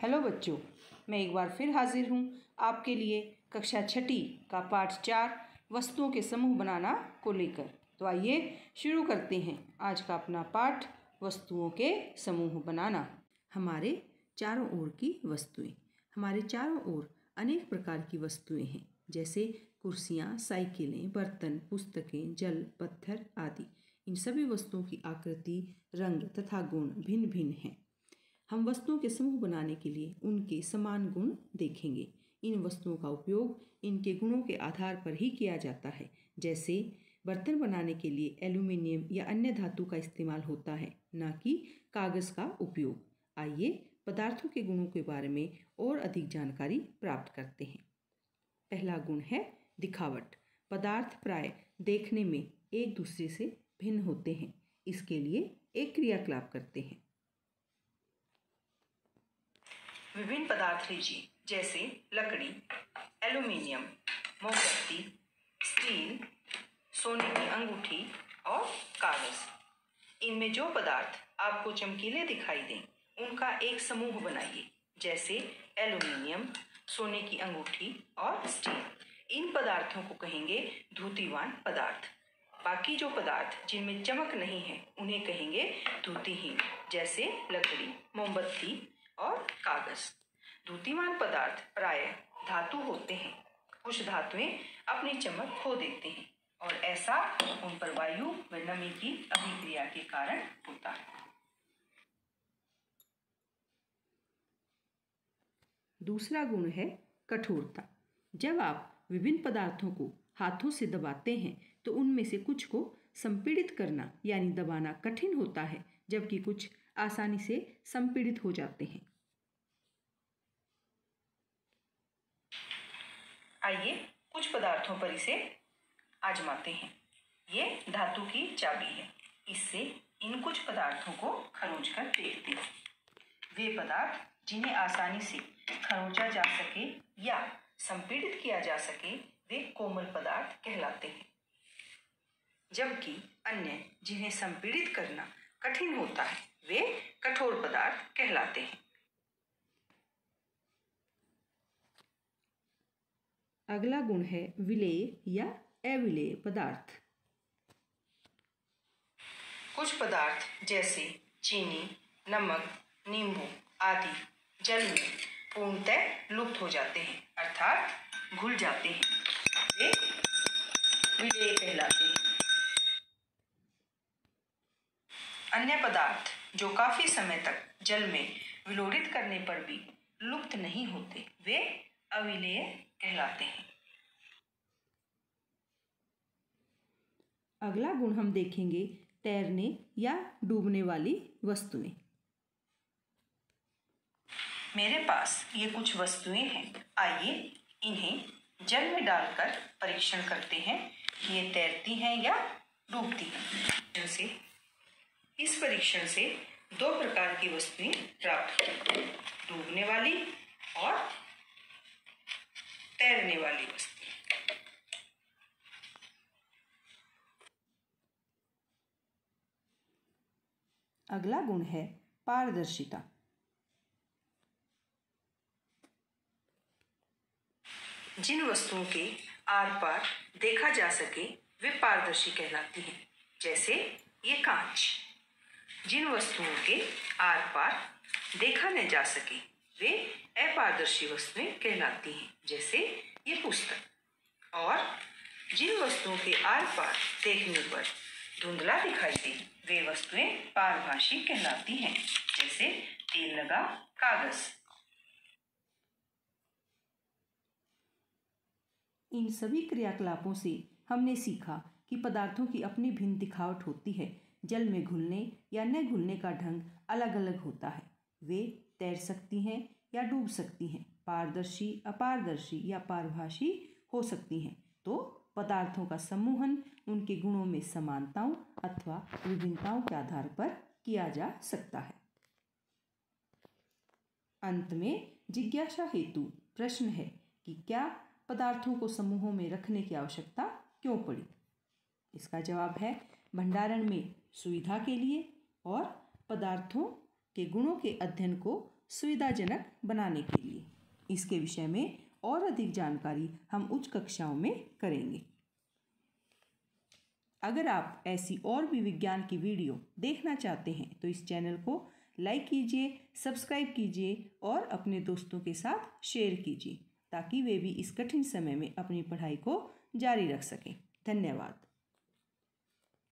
Hello बच्चों, मैं एक बार फिर हाजिर हूँ आपके लिए कक्षा छठी का पाठ 4 वस्तुओं के समूह बनाना को लेकर। तो आइए शुरू करते हैं आज का अपना पाठ, वस्तुओं के समूह बनाना। हमारे चारों ओर की वस्तुएं। हमारे चारों ओर अनेक प्रकार की वस्तुएं हैं, जैसे कुर्सियाँ, साइकिलें, बर्तन, पुस्तकें, जल, पत्थर आदि। इन सभी वस्तुओं की आकृति, रंग तथा गुण भिन्न भिन्न हैं। हम वस्तुओं के समूह बनाने के लिए उनके समान गुण देखेंगे। इन वस्तुओं का उपयोग इनके गुणों के आधार पर ही किया जाता है। जैसे बर्तन बनाने के लिए एल्यूमिनियम या अन्य धातु का इस्तेमाल होता है, न कि कागज़ का उपयोग। आइए पदार्थों के गुणों के बारे में और अधिक जानकारी प्राप्त करते हैं। पहला गुण है दिखावट। पदार्थ प्राय देखने में एक दूसरे से भिन्न होते हैं। इसके लिए एक क्रियाकलाप करते हैं। विभिन्न पदार्थ लीजिए, जैसे लकड़ी, एल्यूमिनियम, मोमबत्ती, स्टील, सोने की अंगूठी और कागज। इनमें जो पदार्थ आपको चमकीले दिखाई दें, उनका एक समूह बनाइए, जैसे एल्यूमिनियम, सोने की अंगूठी और स्टील। इन पदार्थों को कहेंगे द्युतिवान पदार्थ। बाकी जो पदार्थ जिनमें चमक नहीं है, उन्हें कहेंगे द्युतिहीन, जैसे लकड़ी, मोमबत्ती और कागज। द्युतिवान पदार्थ प्राय धातु होते हैं। कुछ धातुएं अपनी चमक खो देते हैं और ऐसा उन पर वायु व नमी की अभिक्रिया के कारण होता है। दूसरा गुण है कठोरता। जब आप विभिन्न पदार्थों को हाथों से दबाते हैं तो उनमें से कुछ को संपीड़ित करना यानी दबाना कठिन होता है, जबकि कुछ आसानी से संपीड़ित हो जाते हैं। आइए कुछ पदार्थों पर इसे आजमाते हैं। ये धातु की चाबी है। इससे इन कुछ पदार्थों को खरोंच कर देखते हैं। वे पदार्थ जिन्हें आसानी से खरोंचा जा सके या संपीड़ित किया जा सके, वे कोमल पदार्थ कहलाते हैं, जबकि अन्य जिन्हें संपीड़ित करना कठिन होता है, वे कठोर पदार्थ कहलाते हैं। अगला गुण है विलेय या अविलेय पदार्थ। कुछ पदार्थ जैसे चीनी, नमक, नींबू आदि जल में पूर्णतः लुप्त हो जाते हैं, अर्थात घुल जाते हैं। वे विलेय कहलाते हैं। अन्य पदार्थ जो काफी समय तक जल में विलोड़ित करने पर भी लुप्त नहीं होते, वे अविलेय कहलाते हैं। अगला गुण हम देखेंगे तैरने या डूबने वाली वस्तुएं। मेरे पास ये कुछ वस्तुएं हैं। आइए इन्हें जल में डालकर परीक्षण करते हैं कि ये तैरती हैं या डूबती हैं। जैसे इस परीक्षण से 2 प्रकार की वस्तुएं प्राप्त होती हैं, डूबने वाली और तैरने वाली वस्तुएं। अगला गुण है पारदर्शिता। जिन वस्तुओं के आर पार देखा जा सके, वे पारदर्शी कहलाती हैं, जैसे ये कांच। जिन वस्तुओं के आर पार देखा न जा सके, वे अपारदर्शी वस्तुएं कहलाती हैं, जैसे ये पुस्तक। और जिन वस्तुओं के आर पार देखने पर धुंधला दिखाई दे, वे वस्तुएं पारभासी कहलाती हैं, जैसे तेल लगा कागज। इन सभी क्रियाकलापों से हमने सीखा कि पदार्थों की अपनी भिन्न दिखावट होती है। जल में घुलने या न घुलने का ढंग अलग अलग होता है। वे तैर सकती हैं या डूब सकती हैं, पारदर्शी, अपारदर्शी या पारभासी हो सकती हैं। तो पदार्थों का सम्मोहन उनके गुणों में समानताओं अथवा विभिन्नताओं के आधार पर किया जा सकता है। अंत में जिज्ञासा हेतु प्रश्न है कि क्या पदार्थों को समूहों में रखने की आवश्यकता क्यों पड़ी? इसका जवाब है भंडारण में सुविधा के लिए और पदार्थों के गुणों के अध्ययन को सुविधाजनक बनाने के लिए। इसके विषय में और अधिक जानकारी हम उच्च कक्षाओं में करेंगे। अगर आप ऐसी और भी विज्ञान की वीडियो देखना चाहते हैं तो इस चैनल को लाइक कीजिए, सब्सक्राइब कीजिए और अपने दोस्तों के साथ शेयर कीजिए ताकि वे भी इस कठिन समय में अपनी पढ़ाई को जारी रख सकें। धन्यवाद।